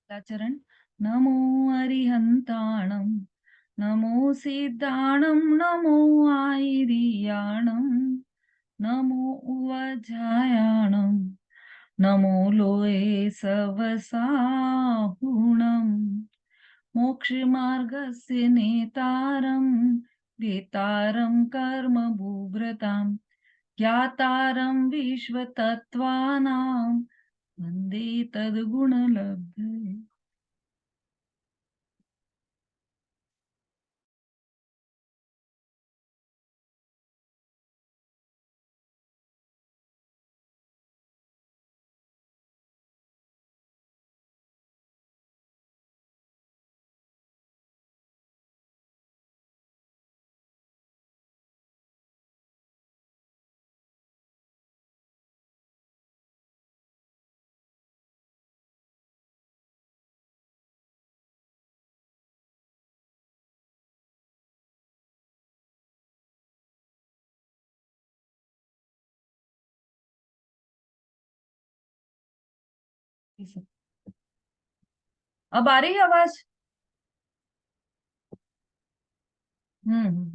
चरण। नमो अरिहंताणं नमो सिद्धाणं नमो आयिरियाणं नमो उवजायाणं नमो लोये सवसाहुणं मोक्षमार्गस्य नेतारं वेतारं कर्मभूभृतां ज्ञातारं विश्वतत्त्वानां वन्दे तद्गुणलब्धये। अब आ रही है आवाज?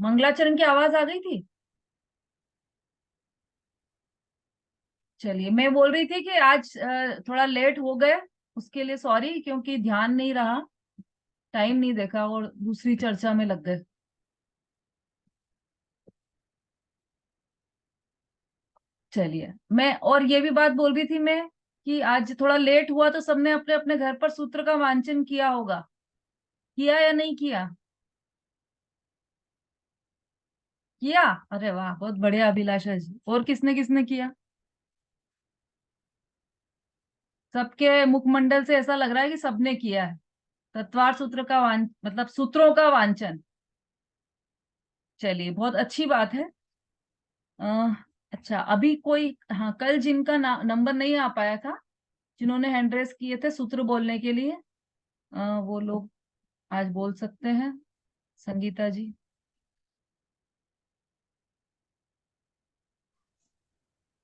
मंगलाचरण की आवाज आ गई थी। चलिए, मैं बोल रही थी कि आज थोड़ा लेट हो गए, उसके लिए सॉरी, क्योंकि ध्यान नहीं रहा, टाइम नहीं देखा और दूसरी चर्चा में लग गए। चलिए, मैं और ये भी बात बोल रही थी मैं कि आज थोड़ा लेट हुआ तो सबने अपने अपने घर पर सूत्र का वांचन किया होगा। किया या नहीं किया? किया। अरे वाह, बहुत बढ़िया अभिलाषा जी। और किसने किसने किया? सबके मुखमंडल से ऐसा लग रहा है कि सबने किया है। तत्वार सूत्र का मतलब सूत्रों का वांचन। चलिए, बहुत अच्छी बात है। अ, अच्छा, अभी कोई, हाँ, कल जिनका नंबर नहीं आ पाया था, जिन्होंने हैंड रेस किए थे सूत्र बोलने के लिए, वो लोग आज बोल सकते हैं। संगीता जी।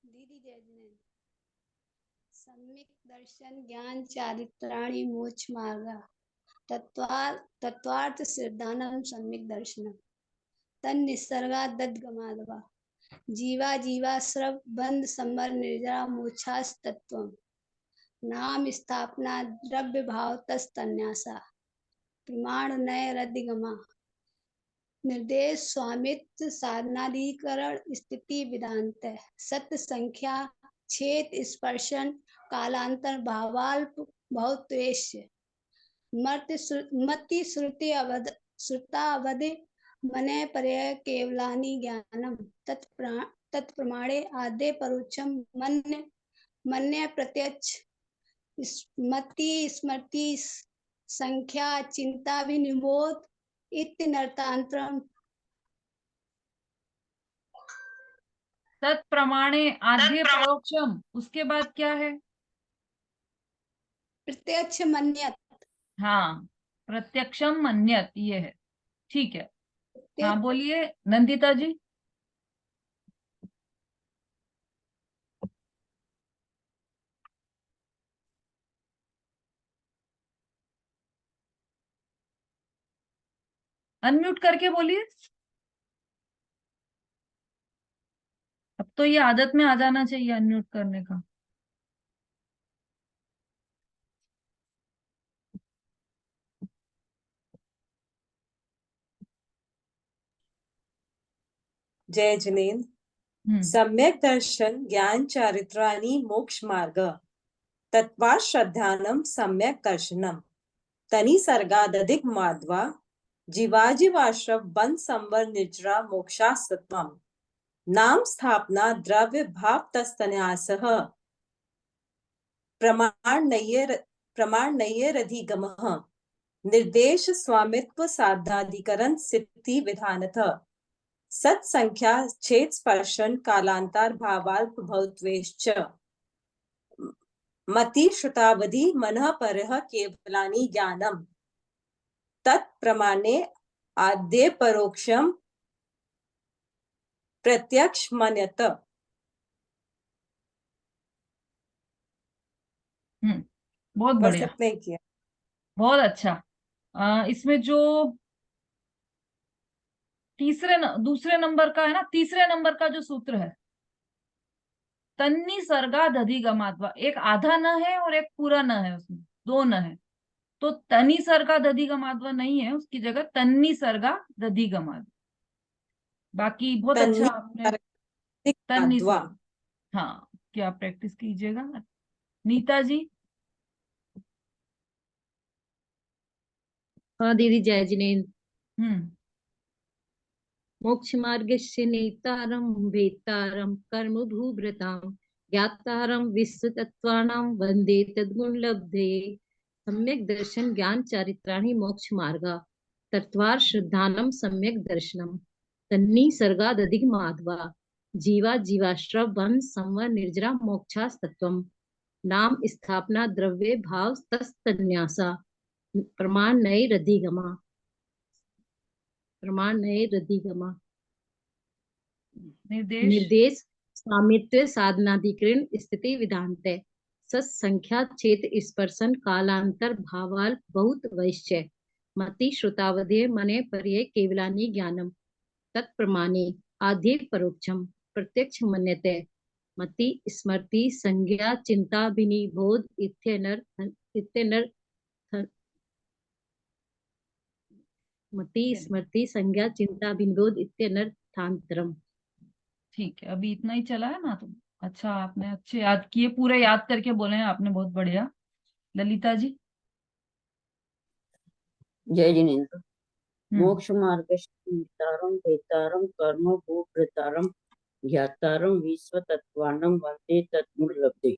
दीदी जय जिनेन्द्र। सम्यक दर्शन ज्ञान चारित्राणि मोक्ष मार्गा तत्वार्थ सिद्धानम सम्यक दर्शनम तन निसर्गा दद्गमादवा जीवा जीवा स्रव बंध समर निर्जरा मोक्षास तत्वम नाम स्थापना द्रव्य भाव तस्तन्यासा प्रमाण नय रद्दिगमा निर्देश स्वामित्व साधनाधिकरण स्थिति विधांत सत्य संख्या छेद स्पर्शन कालांतर भावाल्प भौत्वेश मति श्रुति अवध श्रुतावधि मने पर्य केवलानि ज्ञानम तत्प्रमाणे आद्य परोक्षम मन्य मन्य प्रत्यक्ष स्मृति स्मृति संख्या चिंता विनिबोध इत्यनर्थांतरम तत्प्रमाणे आद्य परोक्षम, उसके बाद क्या है? प्रत्यक्ष मन्यत हाँ, प्रत्यक्षम मन्यत, ये है। ठीक है। हाँ, प्रत्यक्ष बोलिए नंदिता जी। अनम्यूट करके बोलिए। अब तो ये आदत में आ जाना चाहिए अनम्यूट करने का। जय जिनेन्द्र। हम्म। सम्यक दर्शन ज्ञान चारित्राणि मोक्ष मार्ग तत्वा श्रद्धानम सम्यक दर्शनम तनि सर्गादधिक माध्वा जीवाजीवाश्रव बंद संवर निजरा मोक्षास्तत्वम नाम स्थापना द्रव्य भाव तस्तन्यासः प्रमाणनय्यरधिगमः निर्देश स्वामित्व साधनाधिकरण सिद्धि विधानतः सत्संख्या छेद स्पर्शन कालांतर भावाल्प भवत्वेश्च मति श्रुतावधि मनः परः केवलानि ज्ञानम तत्प्रमाणे आद्य परोक्षम प्रत्यक्ष मन्यत। हम्म। बहुत बस बढ़िया। इतना ही किया। बहुत अच्छा। इसमें जो दूसरे नंबर का है ना, तीसरे नंबर का जो सूत्र है, तन्नी सर्गा दधि गमात्वा, एक आधा न है और एक पूरा न है, उसमें दो न है। तो तनी सर्गा दधि गमात्वा नहीं है, उसकी जगह तन्नी सर्गा दधि गमात्वा। बाकी बहुत अच्छा तन्नी आपने। सर्गाधिक तन्नी माध्वा। सर्ग, हाँ, क्या प्रैक्टिस कीजिएगा। नीता जी। हाँ दीदी, जय जिनेन्द्र। हम्म। मोक्ष मार्गस्य नेतारं वेत्तारं कर्मभूभृतां ज्ञातारं विश्वतत्त्वानां वन्दे तद्गुणलब्धये। सम्यक् दर्शन ज्ञान चारित्राणि मोक्ष मार्गा तत्त्वार श्रद्धानं सम्यक् दर्शनम् तन्नि सर्गादधिगमाध्वा जीवा जीवाश्रव वन संवर निर्जरा मोक्षास्तत्वम् नाम स्थापना द्रव्य भाव तस्तन्यासा प्रमाण नये रधिगमा। प्रमाण नये रधिगमा निर्देश। निर्देश स्वामित्व साधनाधिकरण स्थिति विधानत सत्संख्या क्षेत्र स्पर्शन कालांतर भावाल बहुत वैश्य मति श्रुतावधे मने पर्ये केवलानि ज्ञानम तत्प्रमाणे आद्य परोक्षम प्रत्यक्ष मन्यते मति स्मृति संज्ञा चिंता विनिबोध इत्यनर मति स्मृति संज्ञा चिंता विनिबोध इत्यनर्थांतरम। ठीक है, अभी इतना ही चला है ना, तो अच्छा, आपने अच्छे याद किए, पूरे याद करके बोले हैं आपने, बहुत बढ़िया। ललिता जी। जय जिनेन्द्र। हम्म। मोक्ष मार्गस्तारं वेतारं कर्म भूभृतारं ज्ञातारं विश्वतत्त्वानं वन्दे तद्गुणलब्धे।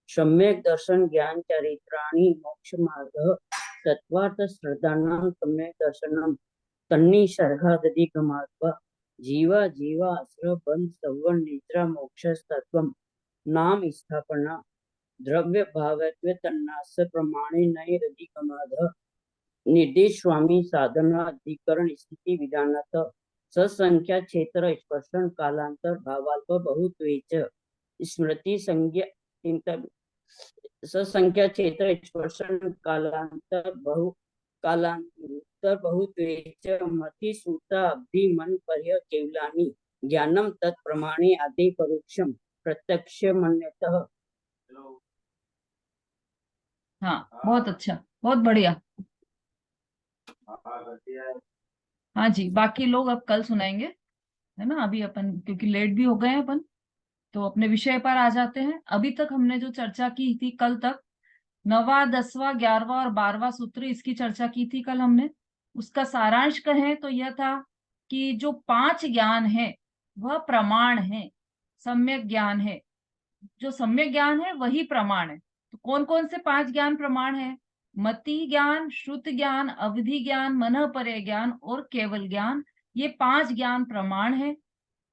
सम्यक् दर्शन ज्ञान चारित्राणि मोक्ष मार्गः तत्त्वार्थ श्रद्धानां सम्यक् दर्शनं तन्नि सर्गादधिगमात्वा जीवा जीवाश्रय बंध सवर्ण निद्रा मोक्षस्तत्त्वं नाम स्थापना द्रव्य भावत्व तन्नास प्रमाणे नये रधिगमाधः निर्देश स्वामी साधना अधिकरण स्थिति विधानत ससंख्या क्षेत्र स्पर्शन कालांतर भावाल्प बहुत्वेच स्मृति संज्ञा चिंता ससंख्या क्षेत्र स्पर्शन कालांतर बहुत्वेच मति सूता अब्धि मन पर्य केवलानि ज्ञानम तत्प्रमाणे आदि परोक्षम प्रत्यक्ष मन्यतः। हाँ, बहुत अच्छा, बहुत बढ़िया। हाँ जी, बाकी लोग अब कल सुनाएंगे, है ना। अभी अपन क्योंकि लेट भी हो गए हैं अपन, तो अपने विषय पर आ जाते हैं। अभी तक हमने जो चर्चा की थी कल तक, 9वां 10वां 11वां और 12वां सूत्र, इसकी चर्चा की थी कल हमने। उसका सारांश कहें तो यह था कि जो 5 ज्ञान है वह प्रमाण है, सम्यक ज्ञान है। जो सम्यक ज्ञान है वही प्रमाण है। तो कौन कौन से 5 ज्ञान प्रमाण है? मति ज्ञान, श्रुत ज्ञान, अवधि ज्ञान, मनःपरय ज्ञान और केवल ज्ञान। ये 5 ज्ञान प्रमाण है।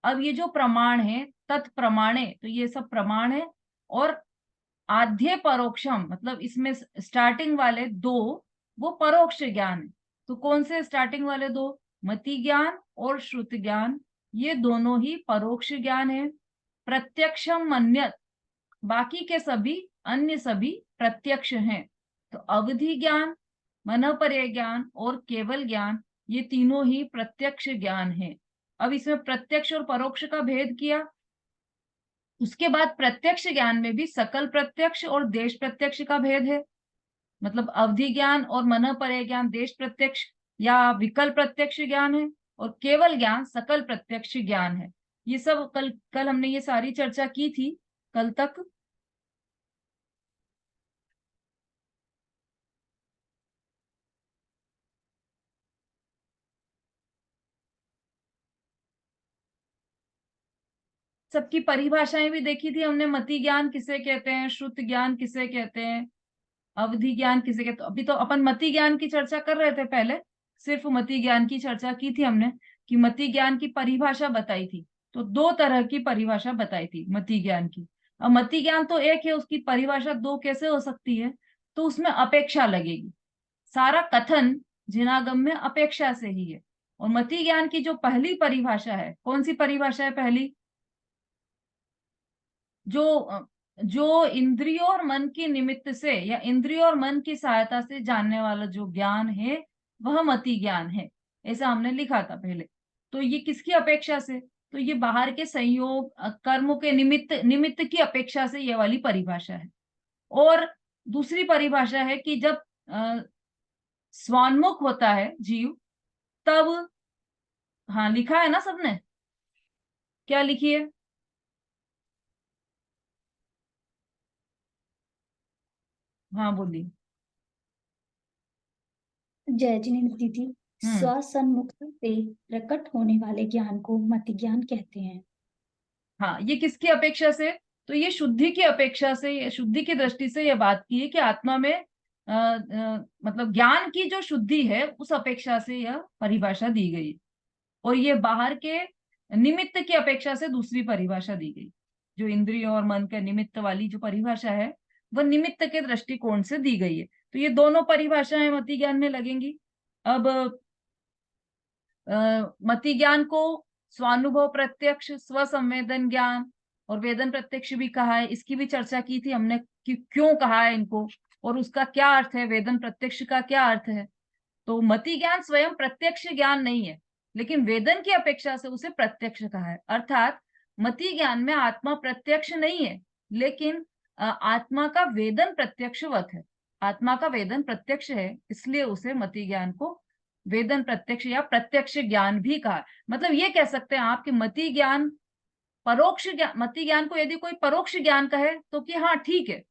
अब ये जो प्रमाण है, तत्प्रमाणे, तो ये सब प्रमाण है। और आद्य परोक्षम, मतलब इसमें स्टार्टिंग वाले दो, वो परोक्ष ज्ञान है। तो कौन से स्टार्टिंग वाले दो? मति ज्ञान और श्रुत ज्ञान, ये दोनों ही परोक्ष ज्ञान है। प्रत्यक्षम मन्यत, बाकी के सभी, अन्य सभी प्रत्यक्ष हैं। तो अवधि ज्ञान, मनःपरय ज्ञान और केवल ज्ञान, ये तीनों ही प्रत्यक्ष ज्ञान है। अब इसमें प्रत्यक्ष और परोक्ष का भेद किया। उसके बाद प्रत्यक्ष ज्ञान में भी सकल प्रत्यक्ष और देश प्रत्यक्ष का भेद है। मतलब अवधि ज्ञान और मनःपरय ज्ञान देश प्रत्यक्ष या विकल प्रत्यक्ष ज्ञान है, और केवल ज्ञान सकल प्रत्यक्ष ज्ञान है। ये सब कल कल हमने ये सारी चर्चा की थी कल तक। सबकी परिभाषाएं भी देखी थी हमने। मति ज्ञान किसे कहते हैं, श्रुत ज्ञान किसे कहते हैं, अवधि ज्ञान किसे कहते हैं। अभी तो अपन मति ज्ञान की चर्चा कर रहे थे, पहले सिर्फ मति ज्ञान की चर्चा की थी हमने, कि मति ज्ञान की परिभाषा बताई थी। तो 2 तरह की परिभाषा बताई थी मति ज्ञान की। अब मति ज्ञान तो एक है, उसकी परिभाषा 2 कैसे हो सकती है? तो उसमें अपेक्षा लगेगी। सारा कथन जिनागम में अपेक्षा से ही है। और मति ज्ञान की जो पहली परिभाषा है, कौन सी परिभाषा है पहली? जो जो इंद्रियों और मन की निमित्त से या इंद्रियों और मन की सहायता से जानने वाला जो ज्ञान है वह मति ज्ञान है, ऐसा हमने लिखा था पहले। तो ये किसकी अपेक्षा से? तो ये बाहर के संयोग कर्मों के निमित्त निमित्त की अपेक्षा से ये वाली परिभाषा है। और दूसरी परिभाषा है कि जब स्वान्मुख होता है जीव तब, हाँ लिखा है ना सबने, क्या लिखी है? हाँ बोलिए। जयजिनी दीदी, स्वसन्मुख से प्रकट होने वाले ज्ञान को मति ज्ञान कहते हैं। हाँ, ये किसकी अपेक्षा से? तो ये शुद्धि की अपेक्षा से, ये शुद्धि की दृष्टि से ये बात की है कि आत्मा में मतलब ज्ञान की जो शुद्धि है उस अपेक्षा से यह परिभाषा दी गई। और ये बाहर के निमित्त की अपेक्षा से दूसरी परिभाषा दी गई। जो इंद्रियों और मन के निमित्त वाली जो परिभाषा है वह निमित्त के दृष्टिकोण से दी गई है। तो ये दोनों परिभाषाएं मति ज्ञान में लगेंगी। अब मति ज्ञान को स्वानुभव प्रत्यक्ष, स्वसंवेदन ज्ञान और वेदन प्रत्यक्ष भी कहा है। इसकी भी चर्चा की थी हमने कि क्यों कहा है इनको और उसका क्या अर्थ है, वेदन प्रत्यक्ष का क्या अर्थ है। तो मति ज्ञान स्वयं प्रत्यक्ष ज्ञान नहीं है, लेकिन वेदन की अपेक्षा से उसे प्रत्यक्ष कहा है। अर्थात मति ज्ञान में आत्मा प्रत्यक्ष नहीं है, लेकिन आत्मा का वेदन प्रत्यक्षवत है। आत्मा का वेदन प्रत्यक्ष है, इसलिए उसे मति ज्ञान को वेदन प्रत्यक्ष या प्रत्यक्ष ज्ञान भी कहा। मतलब ये कह सकते हैं आप कि मति ज्ञान परोक्ष ज्ञान, मति ज्ञान को यदि कोई परोक्ष ज्ञान कहे तो कि हाँ ठीक है,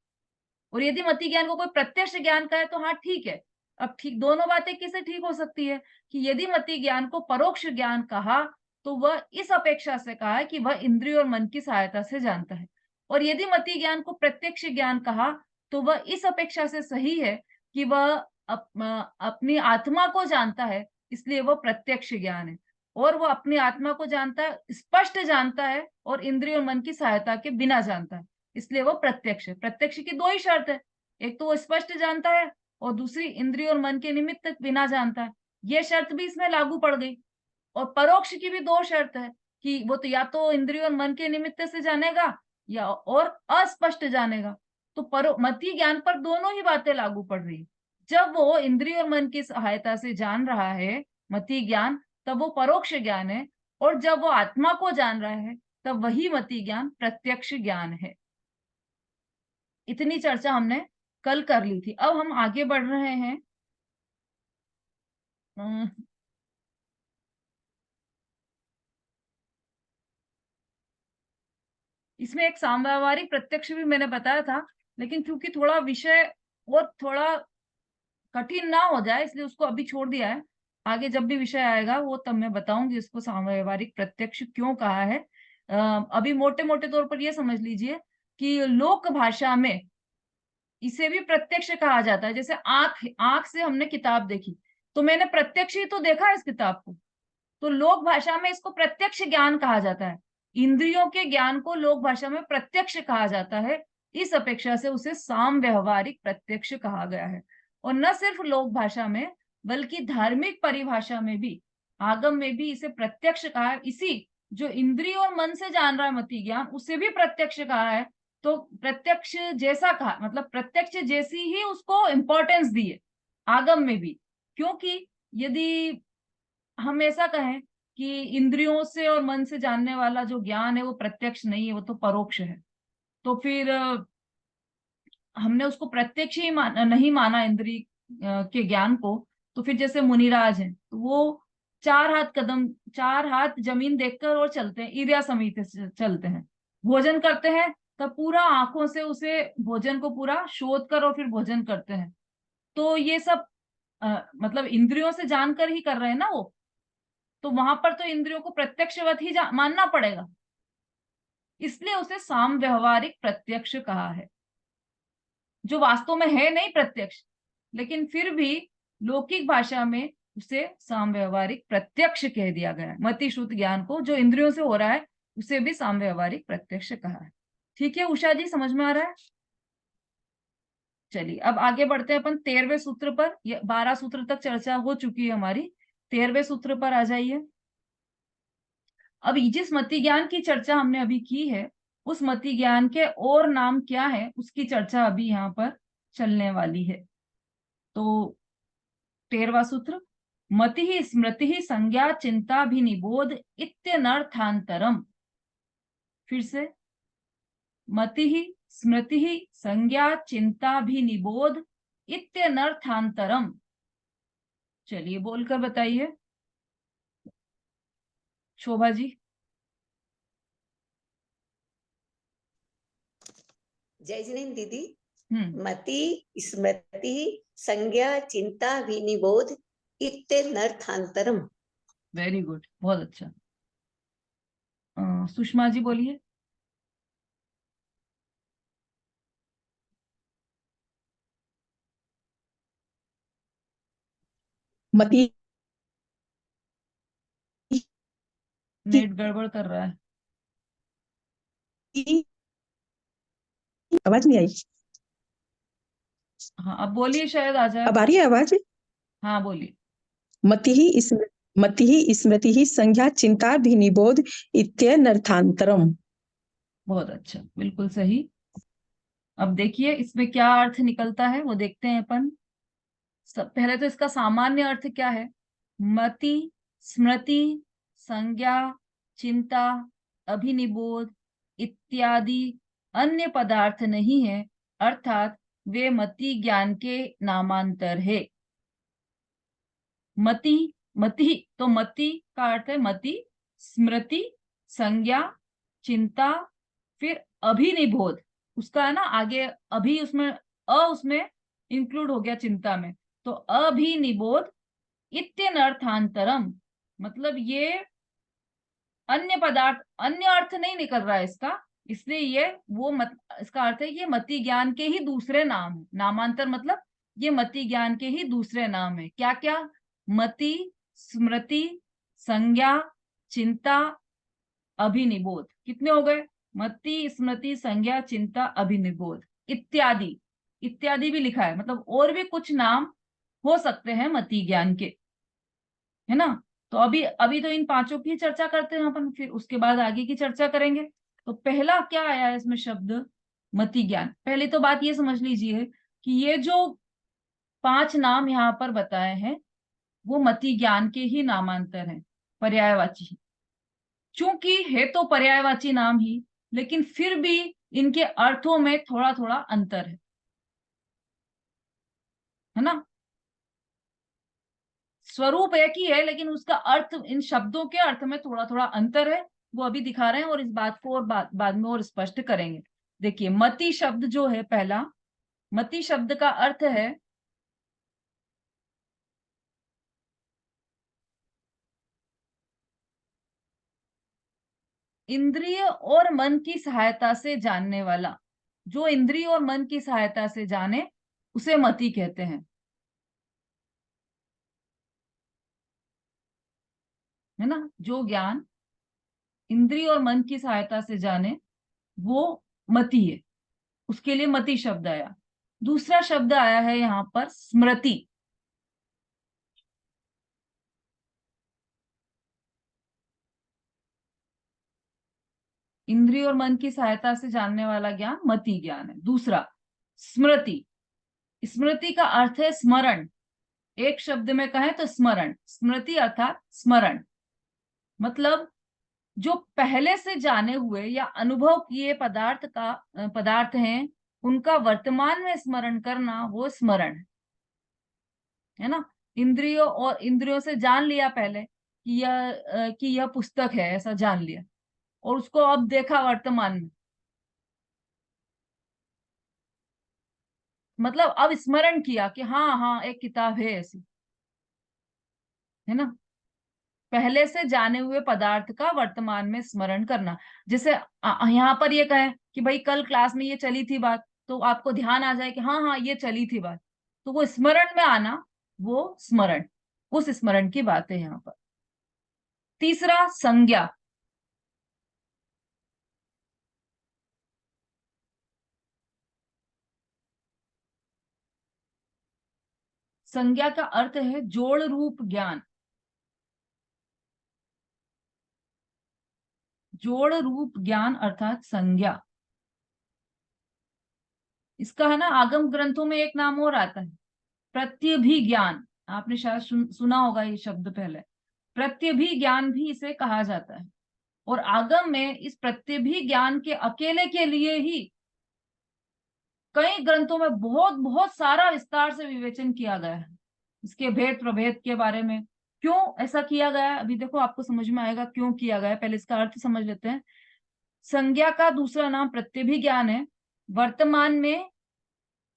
और यदि मति ज्ञान को कोई प्रत्यक्ष ज्ञान कहे तो हाँ ठीक है। अब ठीक दोनों बातें किसे ठीक हो सकती है कि यदि मति ज्ञान को परोक्ष ज्ञान कहा तो वह इस अपेक्षा से कहा है कि वह इंद्रिय और मन की सहायता से जानता है, और यदि मति ज्ञान को प्रत्यक्ष ज्ञान कहा तो वह इस अपेक्षा से सही है कि वह अपनी आत्मा को जानता है, इसलिए वह प्रत्यक्ष ज्ञान है। और वह अपनी आत्मा को जानता है, स्पष्ट जानता है, और इंद्रिय और मन की सहायता के बिना जानता है, इसलिए वो प्रत्यक्ष है। प्रत्यक्ष की दो ही शर्त है, एक तो वो स्पष्ट जानता है और दूसरी इंद्रिय और मन के निमित्त बिना जानता है। ये शर्त भी इसमें लागू पड़ गई। और परोक्ष की भी दो शर्त है कि वो तो या तो इंद्रिय और मन के निमित्त से जानेगा या और अस्पष्ट जानेगा। तो मति ज्ञान पर दोनों ही बातें लागू पड़ रही है। जब वो इंद्रिय और मन की सहायता से जान रहा है मति ज्ञान, तब वो परोक्ष ज्ञान है, और जब वो आत्मा को जान रहा है तब वही मति ज्ञान प्रत्यक्ष ज्ञान है। इतनी चर्चा हमने कल कर ली थी। अब हम आगे बढ़ रहे हैं। इसमें एक सामव्यवहारिक प्रत्यक्ष भी मैंने बताया था, लेकिन क्योंकि थोड़ा विषय और थोड़ा कठिन ना हो जाए इसलिए उसको अभी छोड़ दिया है। आगे जब भी विषय आएगा वो तब मैं बताऊंगी इसको सामव्यवहारिक प्रत्यक्ष क्यों कहा है। अभी मोटे मोटे तौर पर ये समझ लीजिए कि लोक भाषा में इसे भी प्रत्यक्ष कहा जाता है। जैसे आंख आंख से हमने किताब देखी तो मैंने प्रत्यक्ष ही तो देखा इस किताब को, तो लोक भाषा में इसको प्रत्यक्ष ज्ञान कहा जाता है। इंद्रियों के ज्ञान को लोक भाषा में प्रत्यक्ष कहा जाता है, इस अपेक्षा से उसे साम व्यवहारिक प्रत्यक्ष कहा गया है। और न सिर्फ लोक भाषा में बल्कि धार्मिक परिभाषा में भी, आगम में भी इसे प्रत्यक्ष कहा है। इसी जो इंद्रिय और मन से जान रहा है मति ज्ञान, उसे भी प्रत्यक्ष कहा है। तो प्रत्यक्ष जैसा कहा, मतलब प्रत्यक्ष जैसी ही उसको इंपॉर्टेंस दी है आगम में भी। क्योंकि यदि हम ऐसा कहें कि इंद्रियों से और मन से जानने वाला जो ज्ञान है वो प्रत्यक्ष नहीं है, वो तो परोक्ष है, तो फिर हमने उसको प्रत्यक्ष ही नहीं माना इंद्रिय के ज्ञान को। तो फिर जैसे मुनिराज हैं तो वो 4 हाथ जमीन देखकर और चलते हैं, ईर्या समिति से चलते हैं। भोजन करते हैं तब पूरा आंखों से उसे भोजन को पूरा शोध कर और फिर भोजन करते हैं। तो ये सब मतलब इंद्रियों से जानकर ही कर रहे हैं ना वो, तो वहां पर तो इंद्रियों को प्रत्यक्षवत ही मानना पड़ेगा, इसलिए उसे साम व्यवहारिक प्रत्यक्ष कहा है, जो वास्तव में है नहीं प्रत्यक्ष, लेकिन फिर भी लौकिक भाषा में उसे साम व्यवहारिक प्रत्यक्ष कह दिया गया है। मति श्रुत ज्ञान को जो इंद्रियों से हो रहा है उसे भी साम व्यवहारिक प्रत्यक्ष कहा है। ठीक है उषा जी, समझ में आ रहा है? चलिए अब आगे बढ़ते हैं अपन 13वें सूत्र पर। 12 सूत्र तक चर्चा हो चुकी है हमारी, 13वें सूत्र पर आ जाइए। अब जिस मति ज्ञान की चर्चा हमने अभी की है उस मति ज्ञान के और नाम क्या है उसकी चर्चा अभी यहाँ पर चलने वाली है। तो 13वां सूत्र, मति ही स्मृति ही संज्ञा चिंता भी निबोध इत्यनर्थांतरम। फिर से, मति ही स्मृति ही संज्ञा चिंता भी निबोध इत्यनर्थांतरम। चलिए बोलकर बताइए शोभा जी। जय जिनेन्द्र दीदी। हम्म, मति स्मृति संज्ञा चिंता विनिबोध इत्यनर्थांतरम। वेरी गुड, बहुत अच्छा। सुषमा जी बोलिए। मति नेट गड़बड़ कर रहा है। आवाज नहीं आई। हाँ अब बोलिए, शायद आ जाए। अब आ रही है आवाज। हाँ बोलिए। मति ही स्मृति ही संज्ञा चिंता भी निबोध इत्यनर्थांतरम। बहुत अच्छा, बिल्कुल सही। अब देखिए इसमें क्या अर्थ निकलता है वो देखते हैं अपन। पहले तो इसका सामान्य अर्थ क्या है। मति, स्मृति, संज्ञा, चिंता, अभिनिबोध इत्यादि अन्य पदार्थ नहीं है, अर्थात वे मति ज्ञान के नामांतर है। मति, मति तो मति का अर्थ है मति, स्मृति, संज्ञा, चिंता, फिर अभिनिबोध। उसका है ना आगे अभी, उसमें उसमें इंक्लूड हो गया चिंता में, तो अभिनिबोध इत्यनर्थांतरम। मतलब ये अन्य पदार्थ, अन्य अर्थ नहीं निकल रहा है इसका, इसलिए ये इसका अर्थ है ये मति ज्ञान के ही दूसरे नाम है। नामांतर मतलब ये मति ज्ञान के ही दूसरे नाम है। क्या क्या? मति, स्मृति, संज्ञा, चिंता, अभिनिबोध। कितने हो गए? मति, स्मृति, संज्ञा, चिंता, अभिनिबोध इत्यादि। इत्यादि भी लिखा है, मतलब और भी कुछ नाम हो सकते हैं मति ज्ञान के, है ना। तो अभी अभी तो इन पांचों की चर्चा करते हैं अपन, फिर उसके बाद आगे की चर्चा करेंगे। तो पहला क्या आया है इसमें शब्द? मति ज्ञान। पहले तो बात ये समझ लीजिए कि ये जो 5 नाम यहाँ पर बताए हैं वो मति ज्ञान के ही नामांतर हैं, पर्यायवाची। चूंकि है तो पर्यायवाची नाम ही, लेकिन फिर भी इनके अर्थों में थोड़ा थोड़ा अंतर है ना। स्वरूप एक ही है, लेकिन उसका अर्थ, इन शब्दों के अर्थ में थोड़ा थोड़ा अंतर है। वो अभी दिखा रहे हैं और इस बात को और बाद में और स्पष्ट करेंगे। देखिए मति शब्द जो है पहला, मति शब्द का अर्थ है इंद्रिय और मन की सहायता से जानने वाला। जो इंद्रिय और मन की सहायता से जाने उसे मति कहते हैं, है ना। जो ज्ञान इंद्रिय और मन की सहायता से जाने वो मति है, उसके लिए मति शब्द आया। दूसरा शब्द आया है यहाँ पर स्मृति। इंद्रिय और मन की सहायता से जानने वाला ज्ञान मति ज्ञान है। दूसरा स्मृति। स्मृति का अर्थ है स्मरण। एक शब्द में कहें तो स्मरण। स्मृति अर्थात स्मरण, मतलब जो पहले से जाने हुए या अनुभव किए पदार्थ हैं उनका वर्तमान में स्मरण करना, वो स्मरण है ना। इंद्रियों से जान लिया पहले कि यह पुस्तक है, ऐसा जान लिया, और उसको अब देखा वर्तमान में, मतलब अब स्मरण किया कि हाँ हाँ एक किताब है ऐसी, है ना। पहले से जाने हुए पदार्थ का वर्तमान में स्मरण करना। जैसे यहाँ पर ये कहें कि भाई कल क्लास में ये चली थी बात, तो आपको ध्यान आ जाए कि हाँ हाँ ये चली थी बात, तो वो स्मरण में आना, वो स्मरण, उस स्मरण की बात है यहाँ पर। तीसरा संज्ञा। संज्ञा का अर्थ है जोड़ रूप ज्ञान। जोड़ रूप ज्ञान अर्थात संज्ञा। इसका है ना आगम ग्रंथों में एक नाम और आता है, प्रत्यभिज्ञान। आपने शायद सुना होगा ये शब्द पहले। प्रत्यभिज्ञान भी इसे कहा जाता है। और आगम में इस प्रत्यभिज्ञान के अकेले के लिए ही कई ग्रंथों में बहुत बहुत सारा विस्तार से विवेचन किया गया है इसके भेद प्रभेद के बारे में। क्यों ऐसा किया गया है, अभी देखो आपको समझ में आएगा क्यों किया गया है। पहले इसका अर्थ समझ लेते हैं। संज्ञा का दूसरा नाम प्रत्यभिज्ञान है। वर्तमान में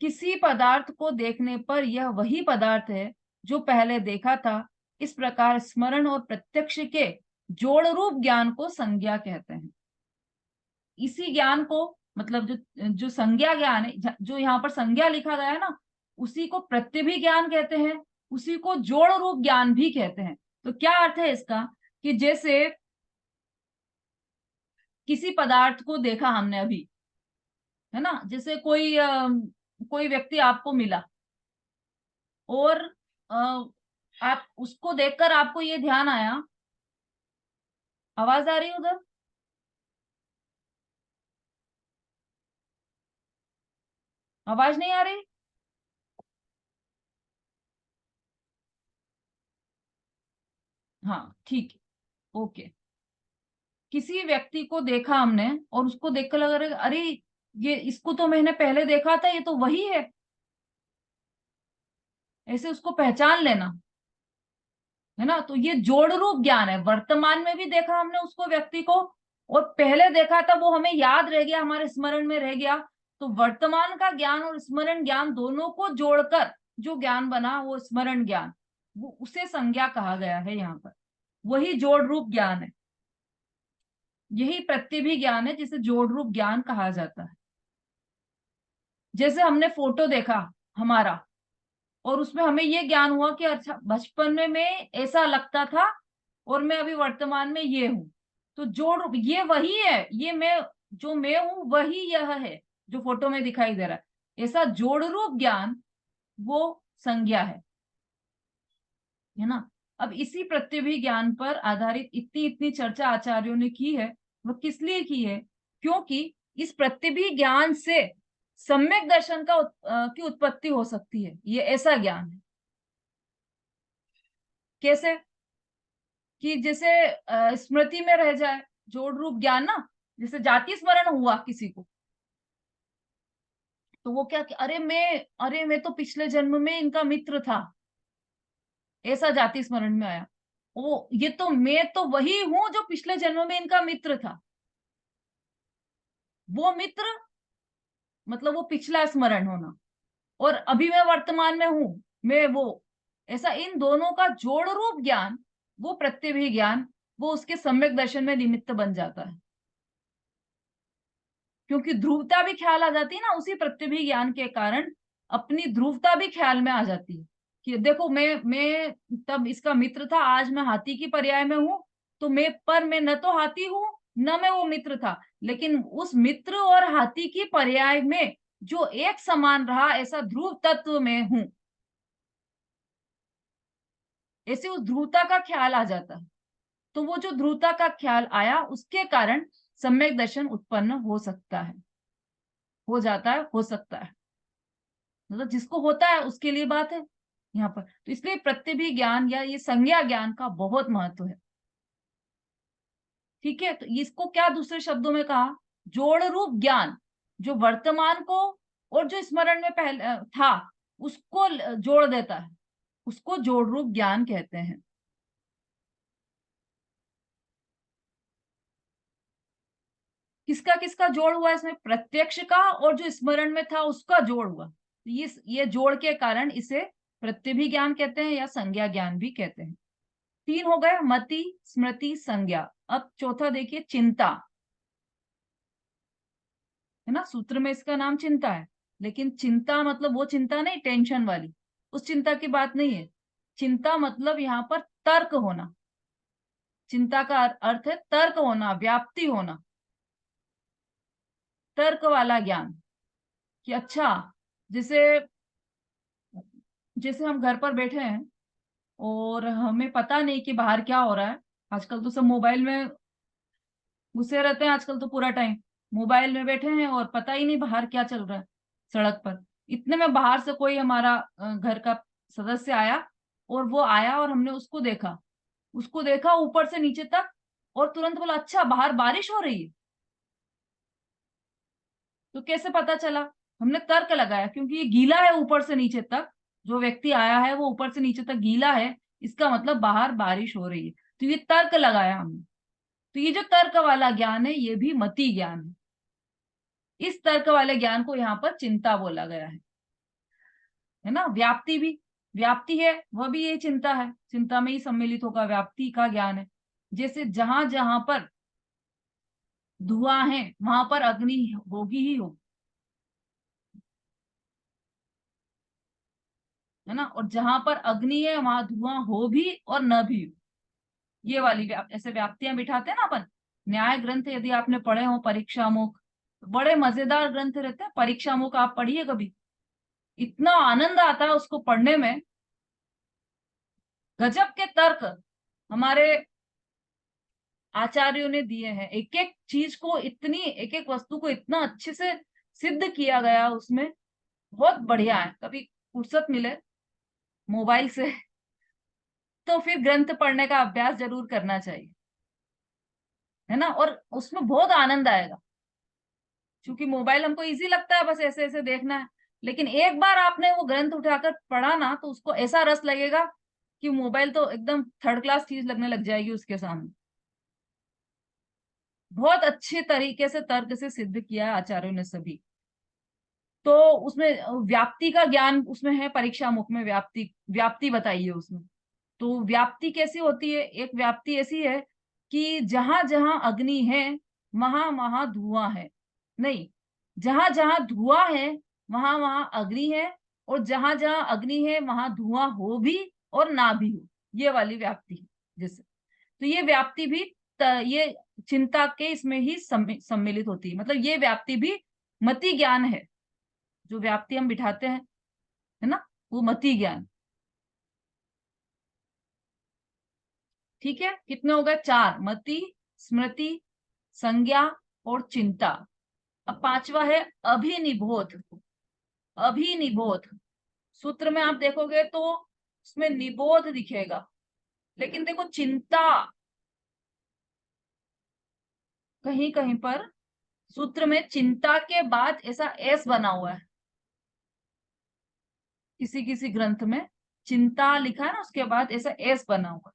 किसी पदार्थ को देखने पर यह वही पदार्थ है जो पहले देखा था। इस प्रकार स्मरण और प्रत्यक्ष के जोड़ रूप ज्ञान को संज्ञा कहते हैं। इसी ज्ञान को मतलब जो संज्ञा ज्ञान है, जो यहाँ पर संज्ञा लिखा गया है ना, उसी को प्रत्यभिज्ञान कहते हैं, उसी को जोड़ रूप ज्ञान भी कहते हैं। तो क्या अर्थ है इसका कि जैसे किसी पदार्थ को देखा हमने अभी, है ना, जैसे कोई व्यक्ति आपको मिला और आप उसको देखकर आपको ये ध्यान आया। आवाज आ रही है उधर? आवाज नहीं आ रही? हाँ ठीक है, ओके। किसी व्यक्ति को देखा हमने और उसको देखकर लगा अरे ये इसको तो मैंने पहले देखा था, ये तो वही है, ऐसे उसको पहचान लेना, है ना। तो ये जोड़ रूप ज्ञान है। वर्तमान में भी देखा हमने उसको व्यक्ति को और पहले देखा था वो हमें याद रह गया, हमारे स्मरण में रह गया। तो वर्तमान का ज्ञान और स्मरण ज्ञान दोनों को जोड़कर जो ज्ञान बना वो स्मरण ज्ञान, वो उसे संज्ञा कहा गया है यहाँ पर। वही जोड़ रूप ज्ञान है, यही प्रत्यभिज्ञान है जिसे जोड़ रूप ज्ञान कहा जाता है। जैसे हमने फोटो देखा हमारा और उसमें हमें ये ज्ञान हुआ कि अच्छा बचपन में ऐसा लगता था और मैं अभी वर्तमान में ये हूं। तो जोड़ रूप ये वही है, ये मैं हूं वही यह है जो फोटो में दिखाई दे रहा है। ऐसा जोड़ रूप ज्ञान वो संज्ञा है ना। अब इसी प्रत्यभिज्ञान पर आधारित इतनी इतनी चर्चा आचार्यों ने की है। वो किस लिए की है? क्योंकि इस प्रत्यभिज्ञान से सम्यक दर्शन की उत्पत्ति हो सकती है। ये ऐसा ज्ञान है। कैसे? कि जैसे स्मृति में रह जाए जोड़ रूप ज्ञान ना, जैसे जाति स्मरण हुआ किसी को, तो वो क्या कि अरे मैं तो पिछले जन्म में इनका मित्र था, ऐसा जाति स्मरण में आया। वो ये तो मैं तो वही हूं जो पिछले जन्म में इनका मित्र था। वो मित्र मतलब वो पिछला स्मरण होना, और अभी मैं वर्तमान में हूं, मैं वो, ऐसा इन दोनों का जोड़ रूप ज्ञान, वो प्रत्यभिज्ञान, वो उसके सम्यक दर्शन में निमित्त बन जाता है। क्योंकि ध्रुवता भी ख्याल आ जाती है ना, उसी प्रत्यभिज्ञान के कारण अपनी ध्रुवता भी ख्याल में आ जाती है कि देखो मैं तब इसका मित्र था, आज मैं हाथी की पर्याय में हूं। तो मैं न तो हाथी हूं न मैं वो मित्र था, लेकिन उस मित्र और हाथी की पर्याय में जो एक समान रहा, ऐसा ध्रुव तत्व में हूं, ऐसे उस ध्रुवता का ख्याल आ जाता है। तो वो जो ध्रुवता का ख्याल आया उसके कारण सम्यक दर्शन उत्पन्न हो सकता है, हो जाता है, हो सकता है, मतलब जिसको होता है उसके लिए बात है यहाँ पर। तो इसलिए प्रत्यभिज्ञान या ये संज्ञा ज्ञान का बहुत महत्व है। ठीक है, तो इसको क्या दूसरे शब्दों में कहा? जोड़ रूप ज्ञान, जो वर्तमान को और जो स्मरण में पहले था उसको जोड़ देता है, उसको जोड़ रूप ज्ञान कहते हैं। किसका किसका जोड़ हुआ इसमें? प्रत्यक्ष का और जो स्मरण में था उसका जोड़ हुआ। ये जोड़ के कारण इसे प्रत्यभिज्ञान कहते हैं या संज्ञा ज्ञान भी कहते हैं। 3 हो गए, मति, स्मृति, संज्ञा। अब चौथा देखिए, चिंता, है ना। सूत्र में इसका नाम चिंता है, लेकिन चिंता मतलब वो चिंता नहीं टेंशन वाली, उस चिंता की बात नहीं है। चिंता मतलब यहाँ पर तर्क होना। चिंता का अर्थ है तर्क होना, व्याप्ति होना, तर्क वाला ज्ञान। कि अच्छा जैसे जैसे हम घर पर बैठे हैं और हमें पता नहीं कि बाहर क्या हो रहा है। आजकल तो सब मोबाइल में घुसे रहते हैं, आजकल तो पूरा टाइम मोबाइल में बैठे हैं और पता ही नहीं बाहर क्या चल रहा है। सड़क पर। इतने में बाहर से कोई हमारा घर का सदस्य आया, और वो आया और हमने उसको देखा ऊपर से नीचे तक, और तुरंत बोला अच्छा बाहर बारिश हो रही है। तो कैसे पता चला? हमने तर्क लगाया, क्योंकि ये गीला है ऊपर से नीचे तक, जो व्यक्ति आया है वो ऊपर से नीचे तक गीला है, इसका मतलब बाहर बारिश हो रही है। तो ये तर्क लगाया हमने। तो ये जो तर्क वाला ज्ञान है ये भी मति ज्ञान है। इस तर्क वाले ज्ञान को यहाँ पर चिंता बोला गया है ना। व्याप्ति भी, व्याप्ति है वह भी ये चिंता है, चिंता में ही सम्मिलित होगा, व्याप्ति का ज्ञान है। जैसे जहां जहां पर धुआं है वहां पर अग्नि होगी ही होगी, है ना। और जहां पर अग्नि है वहां धुआं हो भी और न भी हो। ये वाली ऐसे व्याप्तियां बिठाते हैं ना अपन। न्याय ग्रंथ यदि आपने पढ़े हो, परीक्षामुख, बड़े मजेदार ग्रंथ रहते हैं परीक्षामुख। आप पढ़िए कभी, इतना आनंद आता है उसको पढ़ने में। गजब के तर्क हमारे आचार्यों ने दिए हैं। एक एक चीज को इतनी, एक एक वस्तु को इतना अच्छे से सिद्ध किया गया उसमें। बहुत बढ़िया है। कभी फुर्सत मिले मोबाइल से तो फिर ग्रंथ पढ़ने का अभ्यास जरूर करना चाहिए, है ना। और उसमें बहुत आनंद आएगा, क्योंकि मोबाइल हमको इजी लगता है, बस ऐसे ऐसे देखना है। लेकिन एक बार आपने वो ग्रंथ उठाकर पढ़ा ना, तो उसको ऐसा रस लगेगा कि मोबाइल तो एकदम थर्ड क्लास चीज लगने लग जाएगी उसके सामने। बहुत अच्छे तरीके से तर्क से सिद्ध किया है आचार्यों ने सभी। तो उसमें व्याप्ति का ज्ञान उसमें है, परीक्षा मुख में व्याप्ति, व्याप्ति बताइए उसमें। तो व्याप्ति कैसी होती है? एक व्याप्ति ऐसी है कि जहां जहां अग्नि है वहां वहां धुआं है। नहीं, जहां जहां धुआं है वहां वहां अग्नि है, और जहां जहां अग्नि है वहां धुआं हो भी और ना भी हो। ये वाली व्याप्ति है जैसे। तो ये व्याप्ति भी ये चिंता के इसमें ही सम्मिलित होती है। मतलब ये व्याप्ति भी मति ज्ञान है। जो व्याप्ति हम बिठाते हैं, है ना, वो मति ज्ञान। ठीक है, कितने हो गए? 4। मति, स्मृति, संज्ञा और चिंता। अब 5वां है अभिनिबोध। अभिनिबोध सूत्र में आप देखोगे तो उसमें निबोध दिखेगा, लेकिन देखो चिंता कहीं कहीं पर सूत्र में चिंता के बाद ऐसा एस बना हुआ है। किसी किसी ग्रंथ में चिंता लिखा है ना, उसके बाद ऐसा एस बना हुआ है।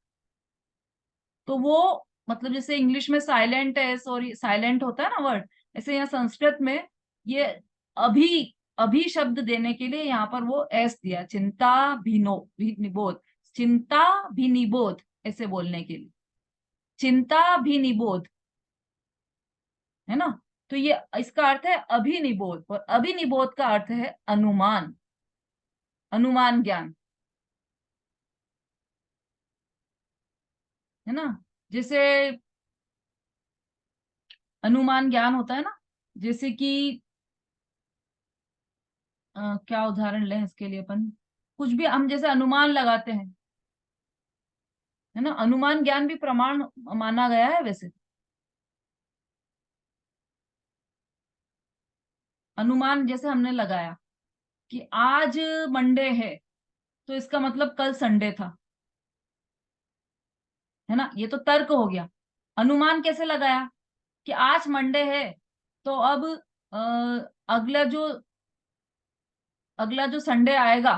तो वो मतलब जैसे इंग्लिश में साइलेंट एस और साइलेंट होता है ना वर्ड, ऐसे यहाँ संस्कृत में ये अभी, अभी शब्द देने के लिए यहाँ पर वो एस दिया, चिंता भी निबोध, चिंता भी निबोध, ऐसे बोलने के लिए चिंता भी निबोध, है ना। तो ये इसका अर्थ है अभिनिबोध, और अभिनिबोध का अर्थ है अनुमान, अनुमान ज्ञान, है ना। जैसे अनुमान ज्ञान होता है ना, जैसे कि क्या उदाहरण लें इसके लिए अपन? कुछ भी हम जैसे अनुमान लगाते हैं, है ना। अनुमान ज्ञान भी प्रमाण माना गया है वैसे। अनुमान जैसे हमने लगाया कि आज मंडे है, तो इसका मतलब कल संडे था, है ना। ये तो तर्क हो गया। अनुमान कैसे लगाया कि आज मंडे है, तो अब अ, अगला जो अगला जो संडे आएगा,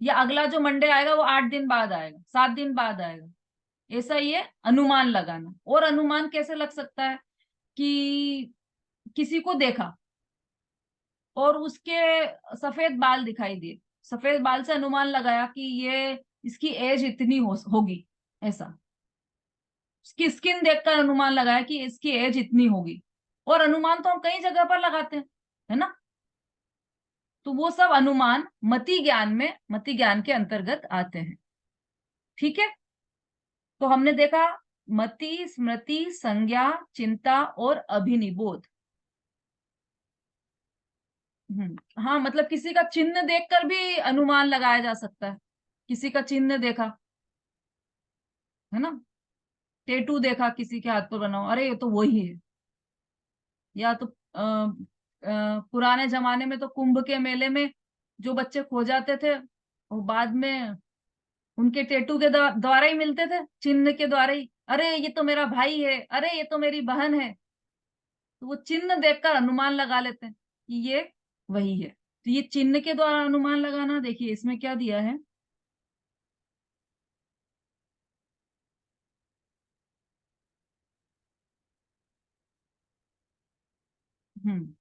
या अगला जो मंडे आएगा वो 8 दिन बाद आएगा, 7 दिन बाद आएगा। ऐसा ही है अनुमान लगाना। और अनुमान कैसे लग सकता है कि किसी को देखा और उसके सफेद बाल दिखाई दिए, सफेद बाल से अनुमान लगाया कि ये इसकी एज इतनी होगी, ऐसा। उसकी स्किन देखकर अनुमान लगाया कि इसकी एज इतनी होगी। और अनुमान तो हम कई जगह पर लगाते हैं, है ना। तो वो सब अनुमान मति ज्ञान में, मति ज्ञान के अंतर्गत आते हैं। ठीक है, तो हमने देखा मति, स्मृति, संज्ञा, चिंता और अभिनिबोध। हाँ, मतलब किसी का चिन्ह देखकर भी अनुमान लगाया जा सकता है। किसी का चिन्ह देखा, है ना, टेटू देखा किसी के हाथ पर बना हुआ, अरे ये तो वही है। या तो पुराने जमाने में तो कुंभ के मेले में जो बच्चे खो जाते थे वो बाद में उनके टेटू के द्वारा ही मिलते थे, चिन्ह के द्वारा ही। अरे ये तो मेरा भाई है, अरे ये तो मेरी बहन है, तो वो चिन्ह देखकर अनुमान लगा लेते हैं कि ये वही है। तो ये चिन्ह के द्वारा अनुमान लगाना, देखिए इसमें क्या दिया है। हम्म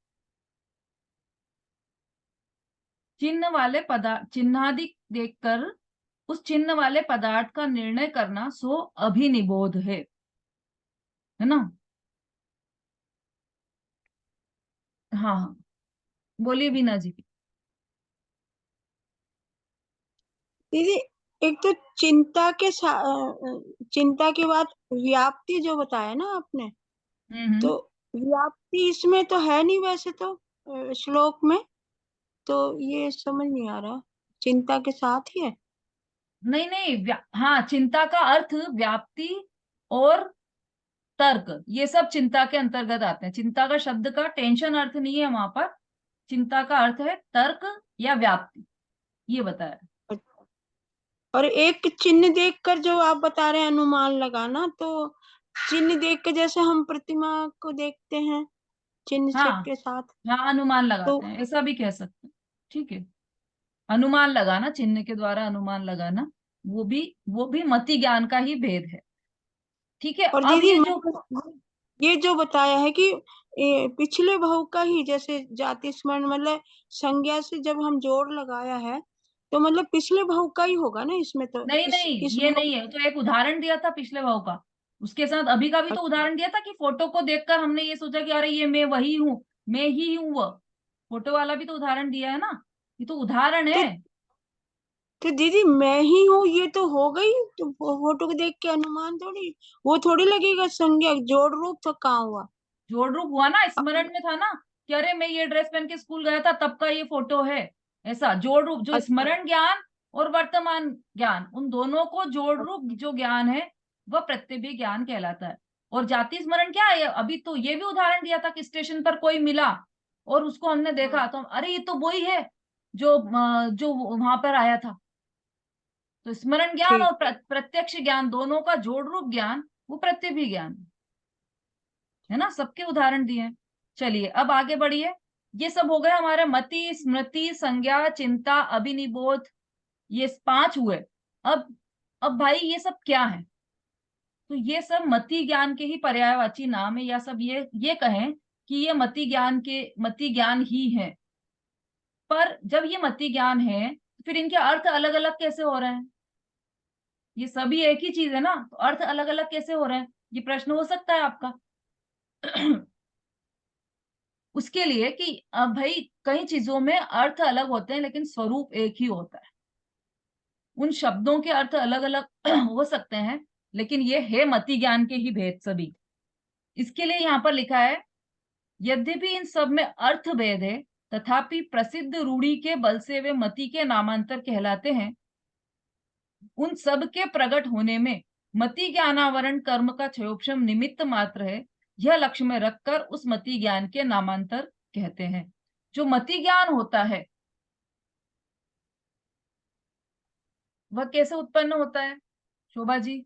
चिन्ह वाले पदार्थ, चिन्हादि देखकर उस चिन्ह वाले पदार्थ का निर्णय करना सो अभिनिबोध है ना। हाँ हाँ, बोलिए बीना जी। दीदी, एक तो चिंता के बाद व्याप्ति जो बताया ना आपने, हम्म। तो व्याप्ति इसमें तो है नहीं वैसे तो, श्लोक में तो ये समझ नहीं आ रहा, चिंता के साथ ही है। नहीं नहीं, हाँ, चिंता का अर्थ व्याप्ति और तर्क, ये सब चिंता के अंतर्गत आते हैं। चिंता का शब्द का टेंशन अर्थ नहीं है वहां पर, चिंता का अर्थ है तर्क या व्याप्ति, ये बताया। और एक चिन्ह देखकर जो आप बता रहे हैं अनुमान लगाना, तो चिन्ह देख के जैसे हम प्रतिमा को देखते हैं चिन्ह हाँ के साथ, हाँ, अनुमान तो लगाते हैं, ऐसा भी कह सकते हैं। ठीक है, अनुमान लगाना, चिन्ह के द्वारा अनुमान लगाना, वो भी मति ज्ञान का ही भेद है। ठीक है, और अब दीदी ये जो ये जो बताया है कि पिछले बहु का ही जैसे जाति स्मरण, मतलब संज्ञा से जब हम जोड़ लगाया है तो मतलब पिछले बहु का ही होगा ना इसमें, तो नहीं नहीं, इस ये बहु। नहीं है, तो एक उदाहरण दिया था पिछले भाव का, उसके साथ अभी का भी तो उदाहरण दिया था कि फोटो को देखकर हमने ये सोचा कि अरे ये मैं वही हूँ, मैं ही हूँ वह। फोटो वाला भी तो उदाहरण दिया है ना, ये तो उदाहरण तो है। तो दीदी मैं ही हूँ ये तो हो गई, तो फोटो को देख के अनुमान थोड़ी, वो थोड़ी लगेगा संज्ञा, जोड़ रूप तो कहाँ हुआ। जोड़ रूप हुआ ना, स्मरण में था ना कि अरे मैं ये ड्रेस पहन के स्कूल गया था तब का ये फोटो है। ऐसा जोड़ रूप, जो अच्छा, स्मरण ज्ञान और वर्तमान ज्ञान, उन दोनों को जोड़ रूप जो ज्ञान है वह प्रत्यभिज्ञ ज्ञान कहलाता है। और जाति स्मरण क्या है, अभी तो ये भी उदाहरण दिया था कि स्टेशन पर कोई मिला और उसको हमने देखा तो अरे ये तो वही है जो वहां पर आया था। तो स्मरण ज्ञान ठीक। और प्रत्यक्ष ज्ञान दोनों का जोड़ रूप ज्ञान वो प्रत्यभिज्ञ ज्ञान है ना, सबके उदाहरण दिए हैं। चलिए अब आगे बढ़िए। ये सब हो गए हमारे मति, स्मृति, संज्ञा, चिंता, अभिनिबोध, ये 5 हुए। अब भाई ये सब क्या है, तो ये सब मति ज्ञान के ही पर्यायवाची नाम है, या सब ये कहें कि ये मति ज्ञान ही है। पर जब ये मति ज्ञान है तो फिर इनके अर्थ अलग अलग कैसे हो रहे हैं? ये सभी एक ही चीज है ना, तो अर्थ अलग अलग कैसे हो रहे हैं, ये प्रश्न हो सकता है आपका। उसके लिए कि अब भाई कई चीजों में अर्थ अलग होते हैं लेकिन स्वरूप एक ही होता है। उन शब्दों के अर्थ अलग अलग हो सकते हैं लेकिन ये है मति ज्ञान के ही भेद सभी। इसके लिए यहाँ पर लिखा है, यद्यपि इन सब में अर्थ भेद है तथापि प्रसिद्ध रूढ़ी के बल से वे मति के नामांतर कहलाते हैं। उन सब के प्रकट होने में मति ज्ञानावरण कर्म का क्षयोक्षम निमित्त मात्र है, यह लक्ष्य में रखकर उस मति ज्ञान के नामांतर कहते हैं। जो मति ज्ञान होता है वह कैसे उत्पन्न होता है, शोभा जी?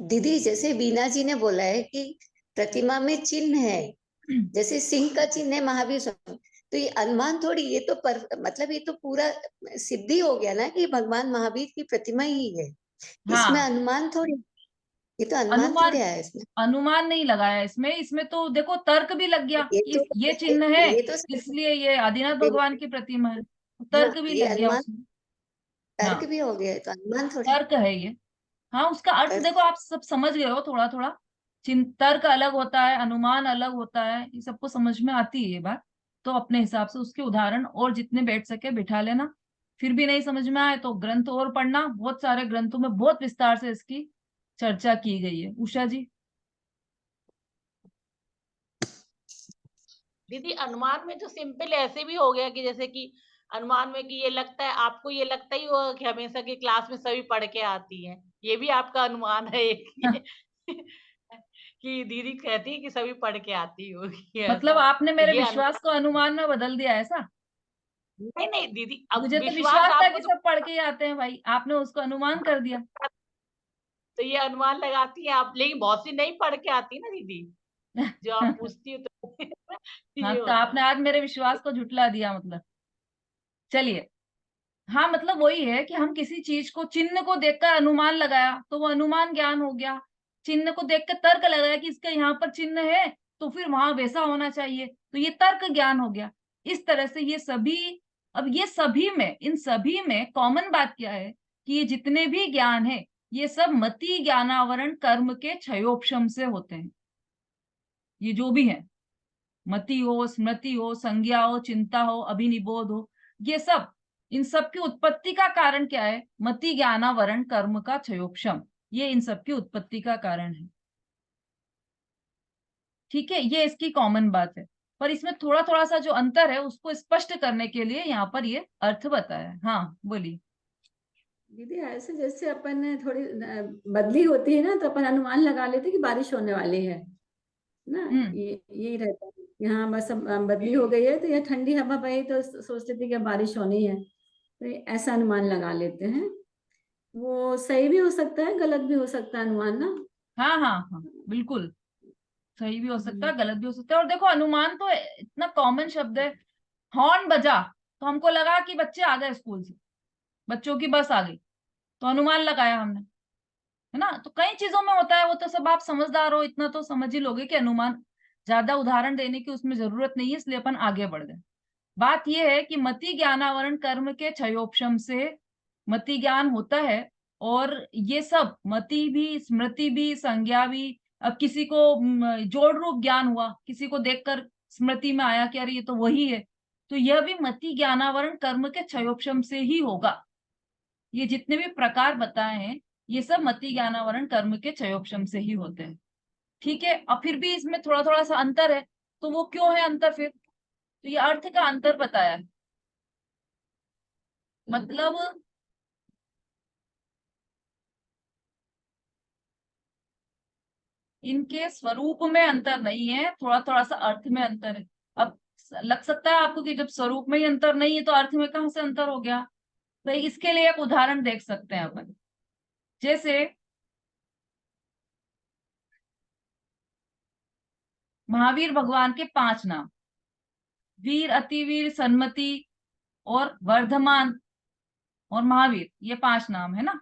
दीदी जैसे बीना जी ने बोला है कि प्रतिमा में चिन्ह है, जैसे सिंह का चिन्ह है महावीर स्वामी, तो ये अनुमान थोड़ी, ये तो मतलब ये तो पूरा सिद्धि हो गया ना कि भगवान महावीर की प्रतिमा ही है। इसमें हाँ, अनुमान थोड़ी, ये तो अनुमान अनुमान, थोड़ी आया इसमें। अनुमान नहीं लगाया इसमें, इसमें तो देखो तर्क भी लग गया ये कि तो ये चिन्ह है ये तो इसलिए ये आदिनाथ भगवान की प्रतिमा है, हाँ, तर्क भी ये लग गया अनुमान उसमें। तर्क हाँ, भी हो गया है, तो अनुमान थोड़ी तर्क है ये। हाँ, उसका अर्थ तर्क। देखो, आप सब समझ गए हो थोड़ा थोड़ा। तर्क अलग होता है, अनुमान अलग होता है, ये सबको समझ में आती है ये बात। तो अपने हिसाब से उसके उदाहरण और जितने बैठ सके बिठा लेना। फिर भी नहीं समझ में आए तो ग्रंथ और पढ़ना, बहुत सारे ग्रंथों में बहुत विस्तार से इसकी चर्चा की गई है। उषा जी? दीदी अनुमान में तो सिंपल ऐसे भी हो गया कि जैसे कि अनुमान में कि ये लगता है, आपको ये लगता ही होगा कि हमेशा की क्लास में सभी पढ़ के आती हैं, ये भी आपका अनुमान है एक। कि दीदी कहती है कि सभी पढ़ के आती होगी मतलब ऐसा। आपने मेरे ये विश्वास को अनुमान में बदल दिया ऐसा? नहीं नहीं दीदी, अब मुझे तो विश्वास विश्वास था आपको कि तो सब पढ़ के ही आते हैं भाई, आपने उसको अनुमान कर दिया। तो ये अनुमान लगाती है आप, लेकिन बहुत सी नहीं पढ़ के आती ना दीदी, जो आप पूछती हो तो हाँ, ये तो होता आपने है। आज मेरे विश्वास को झुठला दिया मतलब। चलिए, हाँ मतलब वही है कि हम किसी चीज को चिन्ह को देखकर अनुमान लगाया तो वो अनुमान ज्ञान हो गया। चिन्ह को देखकर तर्क लगाया कि इसका यहाँ पर चिन्ह है तो फिर वहां वैसा होना चाहिए, तो ये तर्क ज्ञान हो गया। इस तरह से ये सभी, अब ये सभी में, इन सभी में कॉमन बात क्या है कि ये जितने भी ज्ञान है ये सब मति ज्ञानावरण कर्म के क्षयोपशम से होते हैं। ये जो भी है, मति हो, स्मृति हो, संज्ञा हो, चिंता हो, अभिनिबोध हो, ये सब, इन सब की उत्पत्ति का कारण क्या है? मति ज्ञानावरण कर्म का क्षयोपशम, ये इन सब की उत्पत्ति का कारण है। ठीक है, ये इसकी कॉमन बात है, पर इसमें थोड़ा थोड़ा सा जो अंतर है उसको स्पष्ट करने के लिए यहाँ पर ये अर्थ बताया है। हाँ बोलिए। दीदी ऐसे जैसे अपन थोड़ी बदली होती है ना तो अपन अनुमान लगा लेते कि बारिश होने वाली है ना, ये यही रहता है। यहाँ बस अब बदली हो गई है तो ये ठंडी हवा बही तो सोच लेते कि अब बारिश होनी है, तो ऐसा अनुमान लगा लेते हैं। वो सही भी हो सकता है, गलत भी हो सकता है अनुमान ना। हाँ हाँ हाँ, बिल्कुल सही भी हो सकता है, गलत भी हो सकता है। और देखो अनुमान तो इतना कॉमन शब्द है। हॉर्न बजा तो हमको लगा कि बच्चे आ गए स्कूल से, बच्चों की बस आ गई, तो अनुमान लगाया हमने, है ना। तो कई चीजों में होता है, वो तो सब आप समझदार हो, इतना तो समझ ही लोगे कि अनुमान, ज्यादा उदाहरण देने की उसमें जरूरत नहीं है, इसलिए अपन आगे बढ़ गए। बात यह है कि मति ज्ञानावरण कर्म के क्षयोपशम से मति ज्ञान होता है, और ये सब मति भी, स्मृति भी, संज्ञा भी। अब किसी को जोड़ रूप ज्ञान हुआ, किसी को देखकर स्मृति में आया कि अरे ये तो वही है, तो यह भी मति ज्ञानावरण कर्म के क्षयोपशम से ही होगा। ये जितने भी प्रकार बताए हैं ये सब मति ज्ञानावरण कर्म के क्षयोपशम से ही होते हैं। ठीक है, और फिर भी इसमें थोड़ा थोड़ा सा अंतर है, तो वो क्यों है अंतर फिर? तो ये अर्थ का अंतर बताया है। मतलब इनके स्वरूप में अंतर नहीं है, थोड़ा थोड़ा सा अर्थ में अंतर है। अब लग सकता है आपको कि जब स्वरूप में ही अंतर नहीं है तो अर्थ में कहां से अंतर हो गया? तो इसके लिए एक उदाहरण देख सकते हैं अपन। जैसे महावीर भगवान के 5 नाम, वीर, अतिवीर, सन्मति और वर्धमान और महावीर, ये 5 नाम है ना।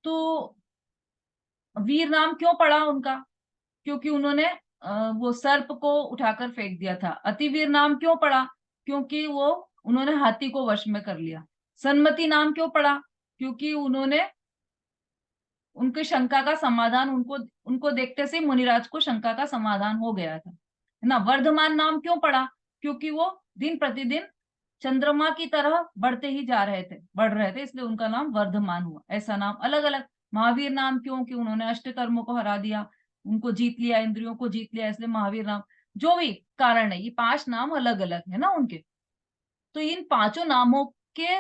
तो वीर नाम क्यों पड़ा उनका? क्योंकि उन्होंने वो सर्प को उठाकर फेंक दिया था। अतिवीर नाम क्यों पड़ा? क्योंकि वो उन्होंने हाथी को वश में कर लिया। सन्मति नाम क्यों पड़ा? क्योंकि उन्होंने उनकी शंका का समाधान, उनको उनको देखते से मुनिराज को शंका का समाधान हो गया था, है ना। वर्धमान नाम क्यों पड़ा? क्योंकि वो दिन प्रतिदिन चंद्रमा की तरह बढ़ते ही जा रहे थे, बढ़ रहे थे, इसलिए उनका नाम वर्धमान हुआ। ऐसा नाम अलग अलग। महावीर नाम क्यों? कि उन्होंने अष्ट कर्मों को हरा दिया, उनको जीत लिया, इंद्रियों को जीत लिया, इसलिए महावीर नाम। जो भी कारण है, ये 5 नाम अलग अलग है ना उनके। तो इन 5 नामों के